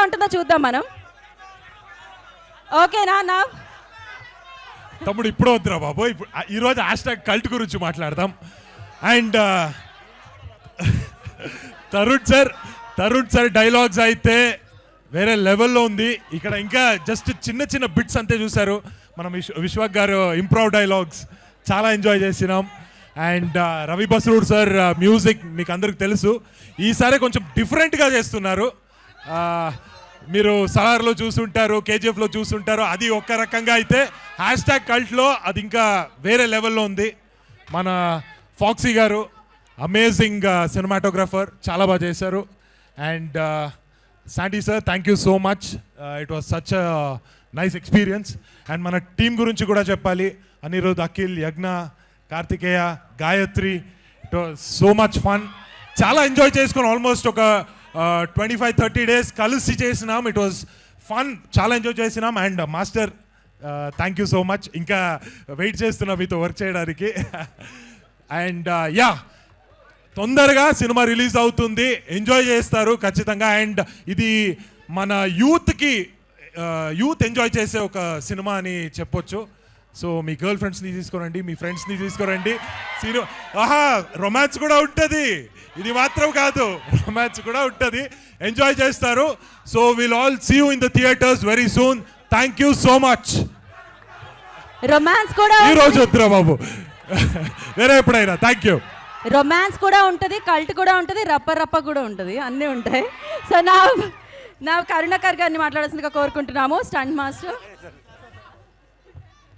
ఏమంటుందో చూద్దాం మనం. ఓకేనా నా తమ్ముడు ఇప్పుడు వద్దురా బాబు, ఇప్పుడు ఈరోజు హ్యాష్ట్యాగ్ కల్ట్ గురించి మాట్లాడదాం. అండ్ తరుణ్ సార్ డైలాగ్స్ అయితే వేరే లెవెల్లో ఉంది. ఇక్కడ ఇంకా జస్ట్ చిన్న చిన్న బిట్స్ అంతే చూశారు. మనం విశ్వక్ గారు ఇంప్రూవ్ డైలాగ్స్ చాలా ఎంజాయ్ చేసినాం. అండ్ రవి బస్రూడ్ సార్ మ్యూజిక్ మీకు అందరికి తెలుసు, ఈసారి కొంచెం డిఫరెంట్గా చేస్తున్నారు. మీరు సలార్లో చూసుంటారు, కేజీఎఫ్లో చూసుంటారు, అది ఒక రకంగా అయితే హ్యాష్ట్యాగ్ కల్ట్లో అది ఇంకా వేరే లెవెల్లో ఉంది. మన ఫాక్సీ గారు అమేజింగ్ సినిమాటోగ్రఫర్, చాలా బాగా చేశారు. And Shanti sir thank you so much, it was such nice experience. And మన టీం గురించి కూడా చెప్పాలి, Anirudh, Akhil, Yagna, Karthikeya, Gayathri, it was so much fun. చాలా ఎంజాయ్ చేసుకుని ఆల్మోస్ట్ ఒక 25-30 days కలిసి చేసినాం. ఇట్ వాజ్ ఫన్, చాలా ఎంజాయ్ చేసినాం. And master thank you so much, ఇంకా వెయిట్ చేస్తున్నా మీతో వర్క్ చేయడానికి. అండ్ యా, తొందరగా సినిమా రిలీజ్ అవుతుంది, ఎంజాయ్ చేస్తారు ఖచ్చితంగా. అండ్ ఇది మన యూత్ ఎంజాయ్ చేసే ఒక సినిమా అని చెప్పొచ్చు. సో మీ గర్ల్ ఫ్రెండ్స్ని తీసుకురండి, మీ ఫ్రెండ్స్ని తీసుకురండి. రొమాన్స్ కూడా ఉంటుంది, ఇది మాత్రం కాదు, రొమాన్స్ కూడా ఉంటుంది, ఎంజాయ్ చేస్తారు. So will all see you in the theatres very soon. Thank you so much. Romance కూడా ఈ రోజు వద్దురా బాబు, వేరే ఎప్పుడైనా. Thank you. రొమాన్స్ కూడా ఉంటుంది, కల్ట్ కూడా ఉంటుంది, రప్ప కూడా ఉంటుంది, అన్నీ ఉంటాయి. సో నా కరుణాకర్ గారిని మాట్లాడాల్సిందిగా కోరుకుంటున్నాము, స్టంట్ మాస్టర్.